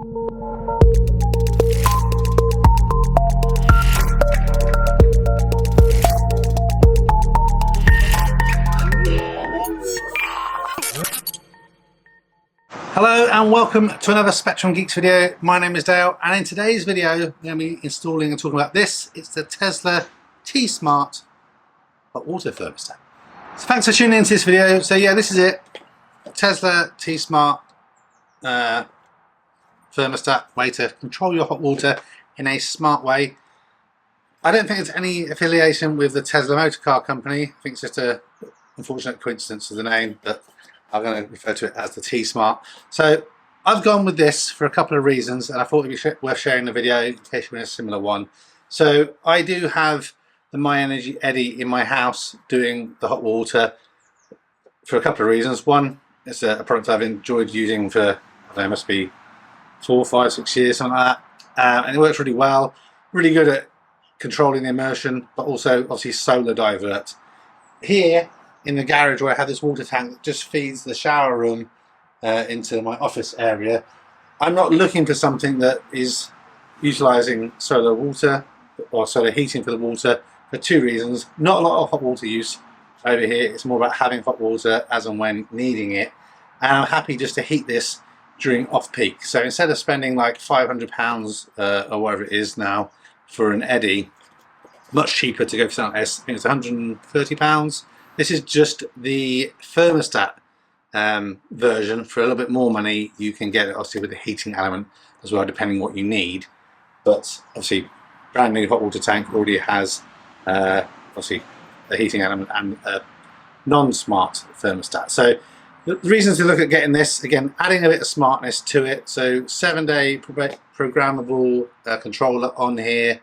Hello and welcome to another Spectrum Geeks video. My name is Dale, and in today's video I'm going to be installing and talking about this. It's the Tesla TSmart hot water thermostat. So thanks for tuning into this video. So yeah, this is it. Tesla TSmart thermostat, way to control your hot water in a smart way. I don't think it's any affiliation with the Tesla motor car company. I think it's just a unfortunate coincidence of the name, but I'm going to refer to it as the TSmart. So I've gone with this for a couple of reasons, and I thought it'd be worth sharing the video in case you're in a similar one. So I do have the My Energy Eddy in my house doing the hot water for a couple of reasons. One, it's a product I've enjoyed using for, I don't know, must be 4, 5, 6 years, something like that. And it works really well, really good at controlling the immersion, but also obviously solar divert. Here in the garage where I have this water tank that just feeds the shower room into my office area, I'm not looking for something that is utilising solar water or solar heating for the water for two reasons. Not a lot of hot water use over here. It's more about having hot water as and when needing it, and I'm happy just to heat this during off-peak. So instead of spending like £500 or whatever it is now for an Eddy, much cheaper to go for something else. I think it's £130. This is just the thermostat version. For a little bit more money you can get it obviously with the heating element as well, depending what you need. But obviously brand new hot water tank already has obviously a heating element and a non-smart thermostat. So the reasons to look at getting this, again, adding a bit of smartness to it. So 7-day programmable controller on here.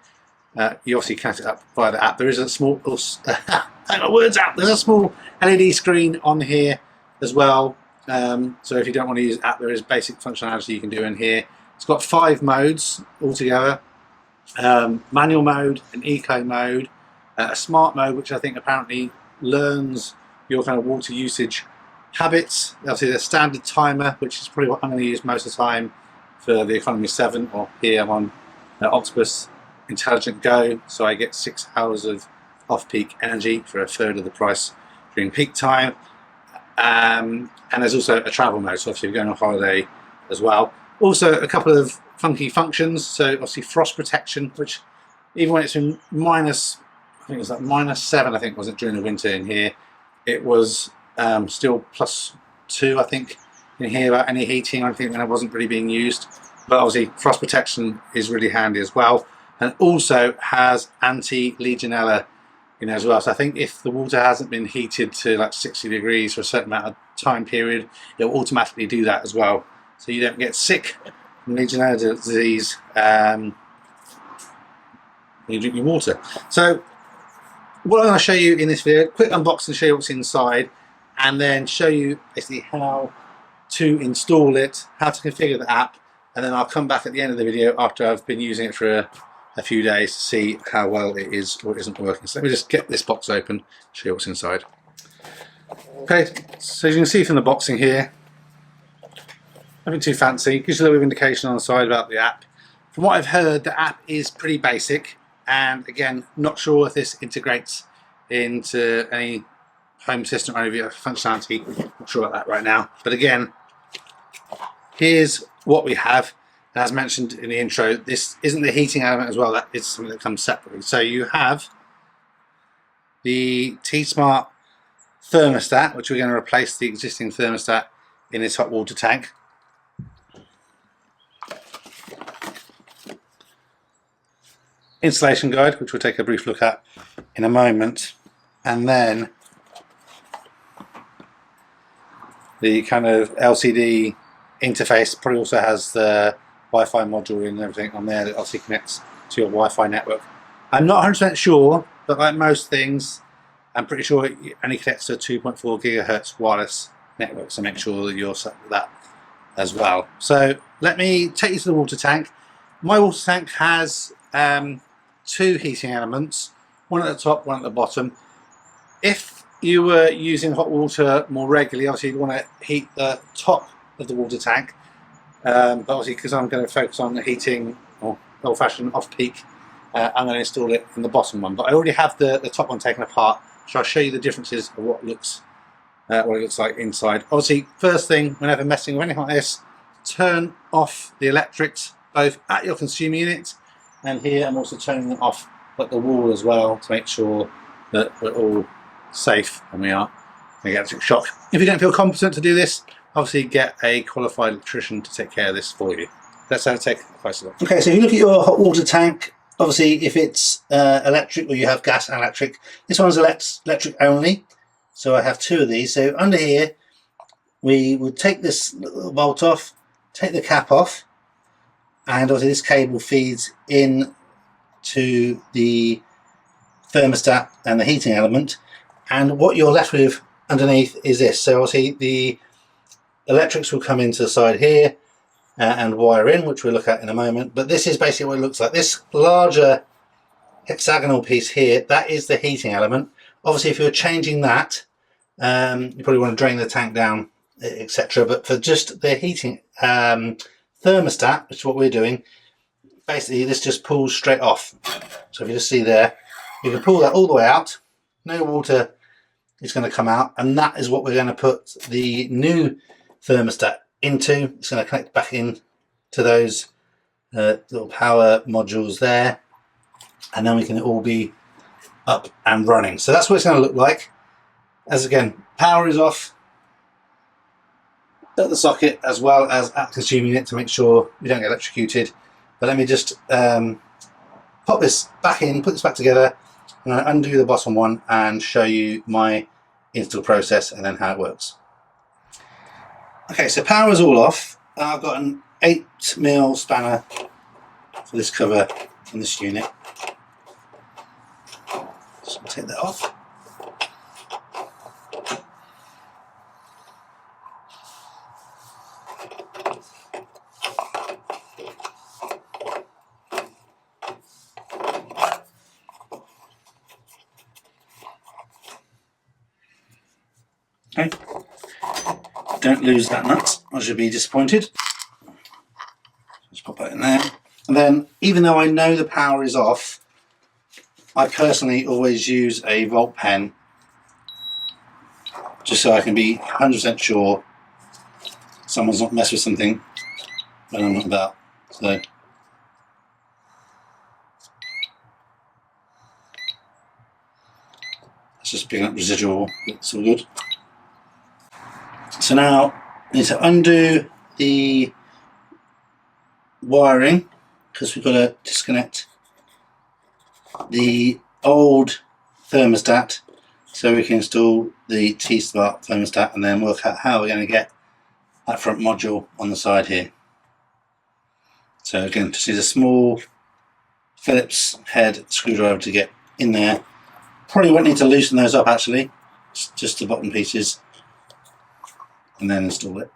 You obviously connect it up via the app. There is a small there's a small LED screen on here as well. So if you don't want to use the app, there is basic functionality you can do in here. It's got 5 modes altogether. Manual mode, an eco mode, a smart mode, which I think apparently learns your kind of water usage habits. Obviously the standard timer, which is probably what I'm going to use most of the time for the economy 7, or here I'm on Octopus Intelligent Go, so I get 6 hours of off-peak energy for a third of the price during peak time. And there's also a travel mode, so obviously we're going on holiday as well. Also a couple of funky functions, so obviously frost protection, which even when it's in minus, I think it was like -7, I think was it, during the winter in here, it was still +2 I think in here without any heating or anything when it wasn't really being used. But obviously frost protection is really handy as well, and also has anti-Legionella as well. So I think if the water hasn't been heated to like 60 degrees for a certain amount of time period, it will automatically do that as well, so you don't get sick from Legionella disease when you drink your water. So what I'm going to show you in this video, quick unboxing, show you what's inside, and then show you basically how to install it, how to configure the app, and then I'll come back at the end of the video after I've been using it for a few days to see how well it is or isn't working. So let me just get this box open, show you what's inside. Okay, so as you can see from the boxing here, nothing too fancy, gives you a little bit of indication on the side about the app. From what I've heard, the app is pretty basic, and again, not sure if this integrates into any home assistant or any functionality. Not sure about that right now, but again, here's what we have. As mentioned in the intro, this isn't the heating element as well, that is something that comes separately. So you have the TSmart thermostat, which we're going to replace the existing thermostat in this hot water tank. Installation guide, which we'll take a brief look at in a moment, and then the kind of LCD interface. Probably also has the Wi-Fi module and everything on there that obviously connects to your Wi-Fi network. I'm not 100% sure, but like most things, I'm pretty sure it only connects to a 2.4 gigahertz wireless network, so make sure that you're set with that as well. So let me take you to the water tank. My water tank has 2 heating elements, one at the top, one at the bottom. If you were using hot water more regularly, obviously you'd want to heat the top of the water tank. but obviously because I'm going to focus on the heating or old-fashioned off-peak, I'm going to install it in the bottom one. But I already have the top one taken apart, so I'll show you the differences of what it looks like inside. Obviously, first thing, whenever messing with anything like this, turn off the electrics both at your consumer unit, and here I'm also turning them off at the wall as well to make sure that we're all safe and we are going to get electric shock. If you don't feel competent to do this, obviously get a qualified electrician to take care of this for you. Let's have a take a closer look. Okay, so if you look at your hot water tank, obviously if it's electric or you have gas and electric, this one's electric only. So I have two of these. So under here, we would take this little bolt off, take the cap off, and obviously this cable feeds in to the thermostat and the heating element. And what you're left with underneath is this. So obviously the electrics will come into the side here and wire in, which we'll look at in a moment. But this is basically what it looks like. This larger hexagonal piece here, that is the heating element. Obviously, if you're changing that, you probably want to drain the tank down, etc. But for just the heating thermostat, which is what we're doing, basically this just pulls straight off. So if you just see there, you can pull that all the way out. No water is going to come out, and that is what we're going to put the new thermostat into. It's going to connect back in to those little power modules there, and then we can all be up and running. So that's what it's going to look like. As again, power is off at the socket as well as at the consumer unit to make sure we don't get electrocuted. But let me just pop this back in, put this back together, and undo the bottom one and show you my install process and then how it works. Okay, so power is all off. I've got an 8mm spanner for this cover on this unit. So I'll take that off. Okay, don't lose that nut, I should be disappointed. Just pop that in there. And then, even though I know the power is off, I personally always use a volt pen just so I can be 100% sure someone's not messed with something when I'm not about. So let's just pick up residual, it's all good. So now I need to undo the wiring because we've got to disconnect the old thermostat so we can install the TSmart thermostat and then work out how we're going to get that front module on the side here. So again, just need a small Phillips head screwdriver to get in there. Probably won't need to loosen those up actually, just the bottom pieces, and then install it.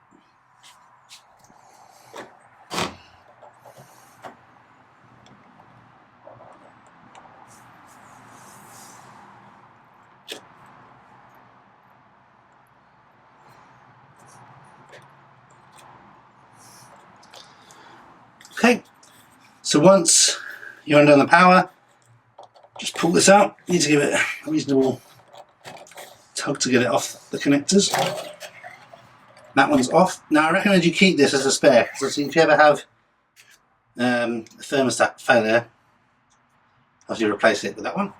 Okay, so once you're undone the power, just pull this out. You need to give it a reasonable tug to get it off the connectors. That one's off. Now I recommend you keep this as a spare, because if you ever have a thermostat failure, after you replace it with that one.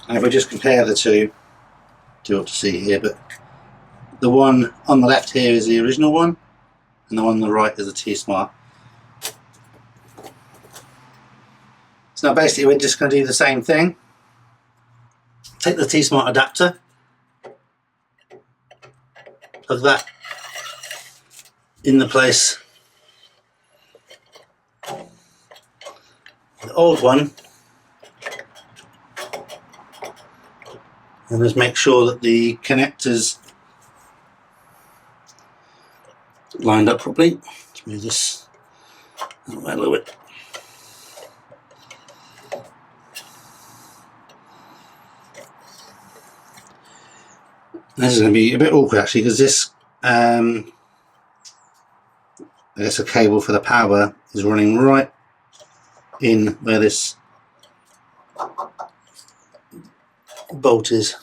And if we just compare the two, difficult to see here, but the one on the left here is the original one, and the one on the right is the TSmart. So now basically we're just going to do the same thing. Take the TSmart adapter, plug that in the place. The old one, and just make sure that the connectors lined up properly. Let's move this a little bit. This is going to be a bit awkward actually, because this, I guess a cable for the power is running right in where this bolt is.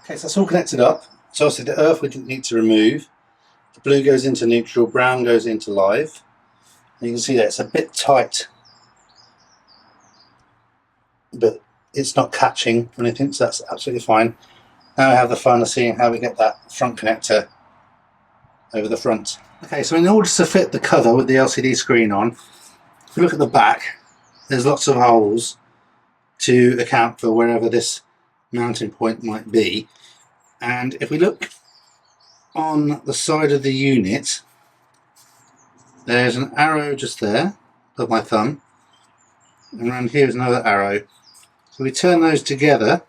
Okay, so that's all connected up. So obviously the earth we didn't need to remove. The blue goes into neutral, brown goes into live. And you can see that it's a bit tight, but it's not catching or anything, so that's absolutely fine. Now I have the fun of seeing how we get that front connector over the front. Okay, so in order to fit the cover with the LCD screen on, if you look at the back, there's lots of holes to account for wherever this mounting point might be. And if we look on the side of the unit, there's an arrow just there, above my thumb, and around here is another arrow. So we turn those together,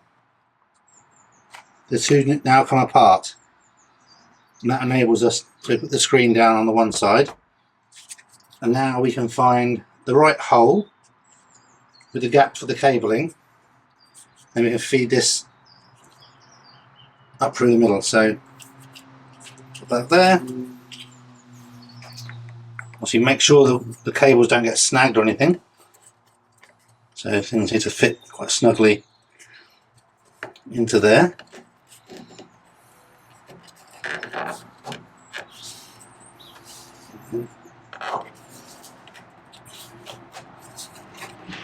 the two now come apart, and that enables us to put the screen down on the one side, and now we can find the right hole with the gap for the cabling, and we can feed this up through the middle. So put that there. Also, you make sure that the cables don't get snagged or anything, so things need to fit quite snugly into there.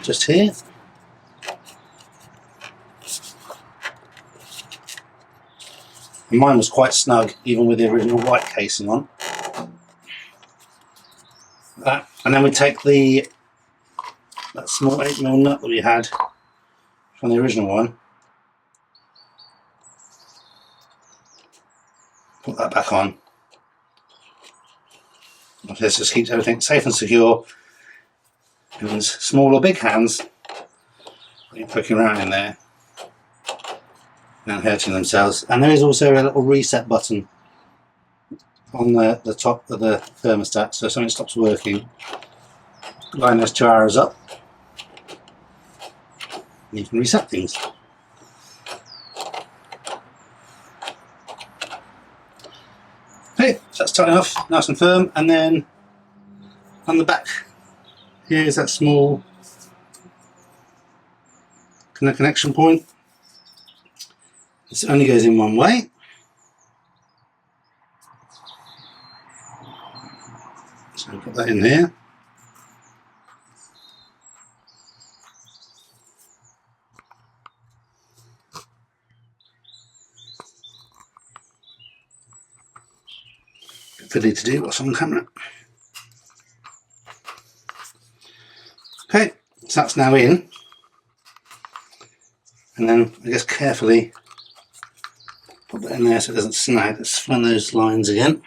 Just here. And mine was quite snug, even with the original white casing on. And then we take that small 8mm nut that we had from the original one, put that back on. This just keeps everything safe and secure. And small or big hands, you're poking around in there and hurting themselves. And there is also a little reset button on the top of the thermostat, so if something stops working, line those two arrows up and you can reset things. Okay, so that's tight enough, nice and firm. And then on the back here is that small connection point. This only goes in one way. So put that in here. Fiddly to do what's on camera. Okay, so that's now in. And then I guess carefully put that in there so it doesn't snag. Let's find those lines again.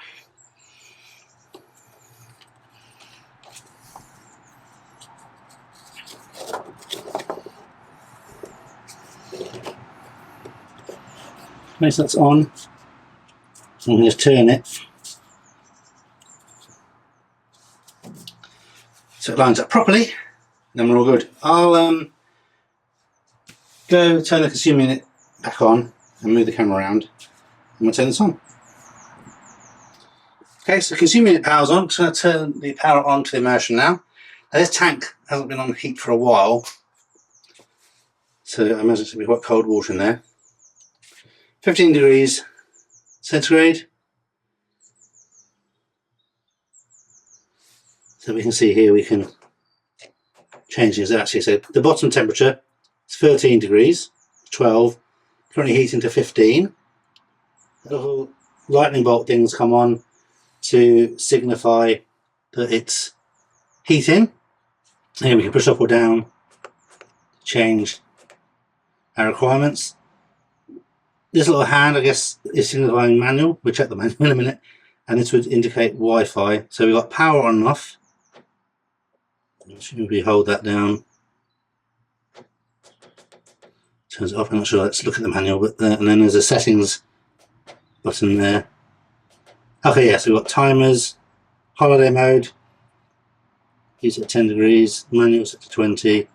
Okay, so that's on. So I'm going to just turn it so it lines up properly, and then we're all good. I'll go turn the consumer unit back on and move the camera around, and we'll turn this on. Okay, so the consumer unit power's on. I'm just going to turn the power on to the immersion now. Now this tank hasn't been on heat for a while, so I imagine it's going to be quite cold water in there. 15 degrees centigrade. So we can see here we can change things actually. So the bottom temperature is 13 degrees, 12, currently heating to 15. The little lightning bolt things come on to signify that it's heating. Here we can push up or down to change our requirements. This little hand, I guess, is signifying manual. We'll check the manual in a minute. And this would indicate Wi-Fi. So we've got power on and off. Should we hold that down? Turns it off. I'm not sure. Let's look at the manual. But and then there's a settings button there. Okay, yeah. So we've got timers, holiday mode, is at 10 degrees, manual set to 20,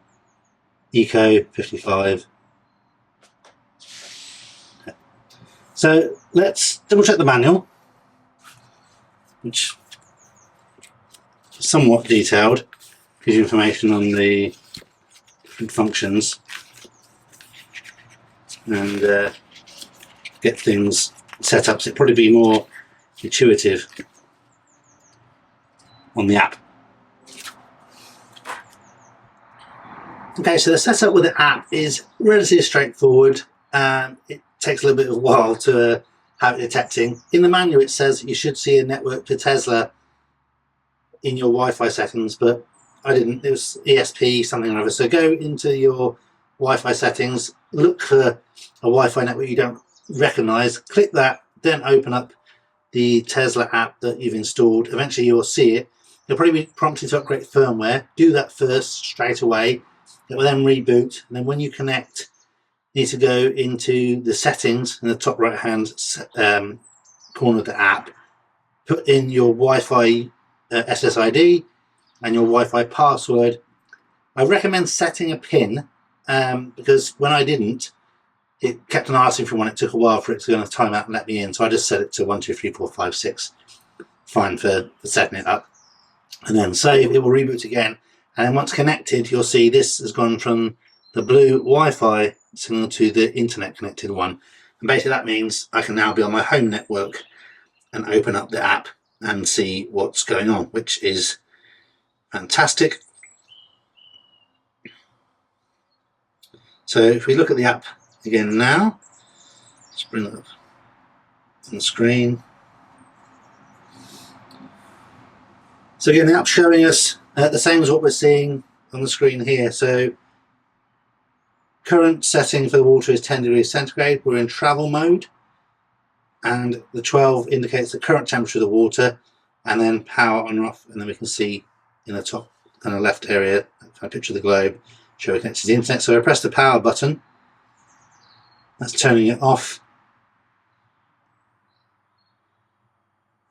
eco 55. Okay. So let's double check the manual, which is somewhat detailed, gives you information on the different functions, and get things set up so it'd probably be more intuitive on the app. Okay, so the setup with the app is relatively straightforward. It takes a little bit of a while to have it detecting. In the manual it says you should see a network to Tesla in your Wi-Fi settings, but I didn't. It was ESP something or other. So go into your Wi-Fi settings, look for a Wi-Fi network you don't recognize, click that, then open up the Tesla app that you've installed. Eventually you'll see it. You'll probably be prompted to upgrade firmware. Do that first straight away. It will then reboot, and then when you connect, you need to go into the settings in the top right hand corner of the app, put in your Wi-Fi SSID and your Wi-Fi password. I recommend setting a PIN because when I didn't, it kept on asking for one. It took a while for it to go on a timeout and let me in, so I just set it to 1 2 3 4 5 6. Fine for setting it up, and then save. It will reboot again, and then once connected, you'll see this has gone from the blue Wi-Fi signal to the internet connected one, and basically that means I can now be on my home network and open up the app and see what's going on, which is fantastic. So if we look at the app again now, let's bring it up on the screen. So again, the app's showing us the same as what we're seeing on the screen here. So current setting for the water is 10 degrees centigrade. We're in travel mode, and the 12 indicates the current temperature of the water, and then power on or off, and then we can see in the top kind of left area, if I picture the globe, show it connected to the internet. So I press the power button, that's turning it off,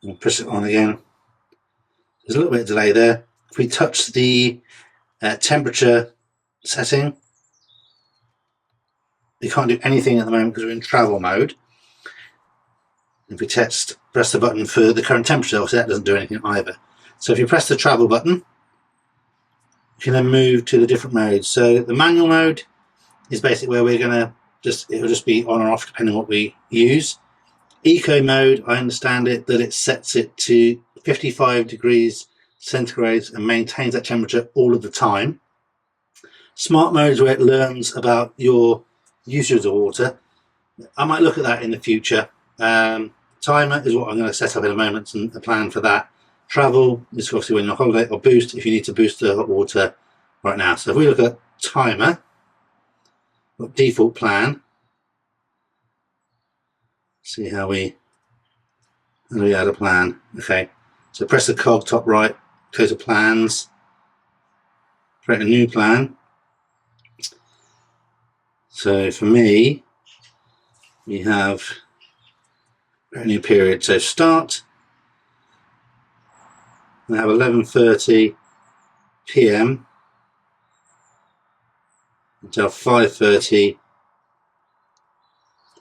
and press it on again. There's a little bit of delay there. If we touch the temperature setting, we can't do anything at the moment because we're in travel mode. If we press the button for the current temperature, obviously that doesn't do anything either. So if you press the travel button, you can then move to the different modes. So the manual mode is basically where we're going to it'll just be on or off depending on what we use. Eco mode, I understand it, that it sets it to 55 degrees centigrade and maintains that temperature all of the time. Smart mode is where it learns about your usage of water. I might look at that in the future. Timer is what I'm going to set up in a moment, and a plan for that. Travel is obviously when you're on holiday, or boost if you need to boost the hot water right now. So if we look at timer, default plan, see how we add a plan. Okay, so press the cog top right, go to plans, create a new plan. So for me, we have a new period. So start, we have 11:30 p.m. until 5:30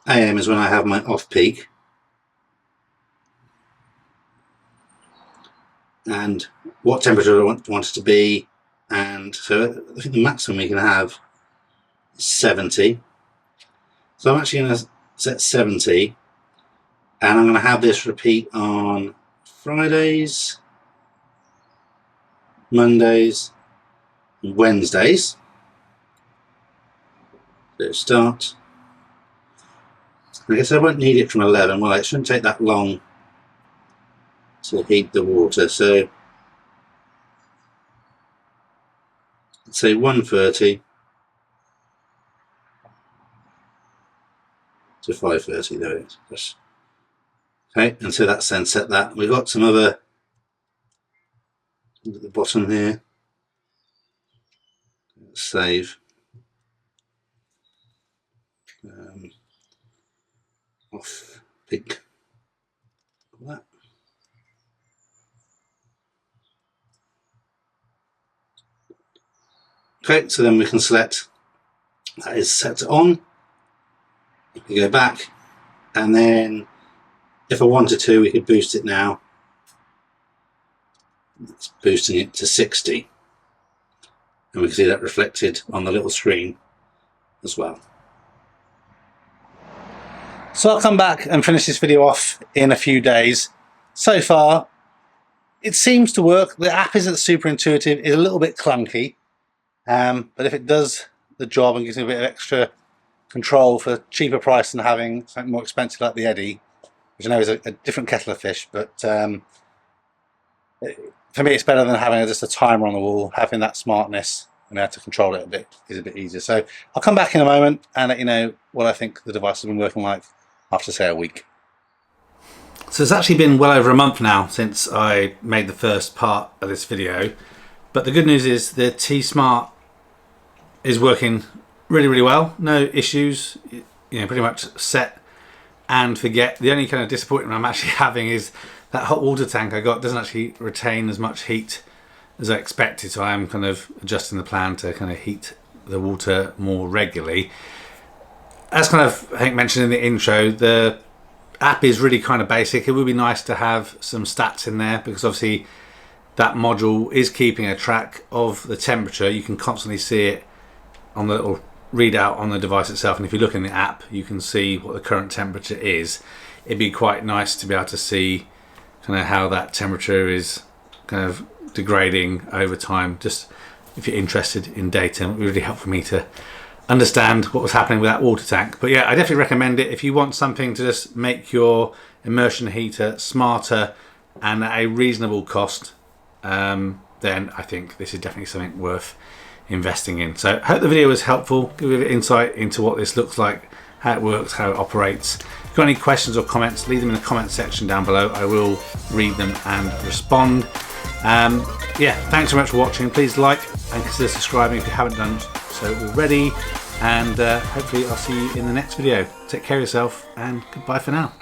a.m. is when I have my off peak. And what temperature I want it to be, and so I think the maximum we can have is 70. So I'm actually going to set 70, and I'm going to have this repeat on Fridays, Mondays, and Wednesdays. So start. I guess I won't need it from 11. Well, it shouldn't take that long to heat the water. So let's say 1:30 to 5:30. There it is. Okay, and so that's then set that. We've got some other at the bottom here. Save. Off peak. That. Okay, so then we can select that is set to on. We go back, and then if I wanted to, we could boost it now. It's boosting it to 60. And we can see that reflected on the little screen as well. So I'll come back and finish this video off in a few days. So far, it seems to work. The app isn't super intuitive, it's a little bit clunky. But if it does the job and gives me a bit of extra control for cheaper price than having something more expensive like the Eddy, which I know is a different kettle of fish, but for me it's better than having just a timer on the wall. Having that smartness and how to control it a bit is a bit easier. So I'll come back in a moment and let you know what I think the device has been working like after, say, a week. So it's actually been well over a month now since I made the first part of this video, but the good news is the TSmart is working really well. No issues, pretty much set and forget. The only kind of disappointment I'm actually having is that hot water tank I got doesn't actually retain as much heat as I expected, so I'm kind of adjusting the plan to kind of heat the water more regularly. As kind of I think mentioned in the intro, the app is really kind of basic. It would be nice to have some stats in there, because obviously that module is keeping a track of the temperature. You can constantly see it on the little readout on the device itself, and if you look in the app you can see what the current temperature is. It'd be quite nice to be able to see kind of how that temperature is kind of degrading over time. Just if you're interested in data, it would be really helpful for me to understand what was happening with that water tank. But yeah, I definitely recommend it if you want something to just make your immersion heater smarter and at a reasonable cost. Then I think this is definitely something worth investing in. So I hope the video was helpful, give you a bit of insight into what this looks like, how it works, how it operates. If you've got any questions or comments, leave them in the comment section down below. I will read them and respond. Yeah, thanks so much for watching. Please like and consider subscribing if you haven't done so already, and hopefully I'll see you in the next video. Take care of yourself and goodbye for now.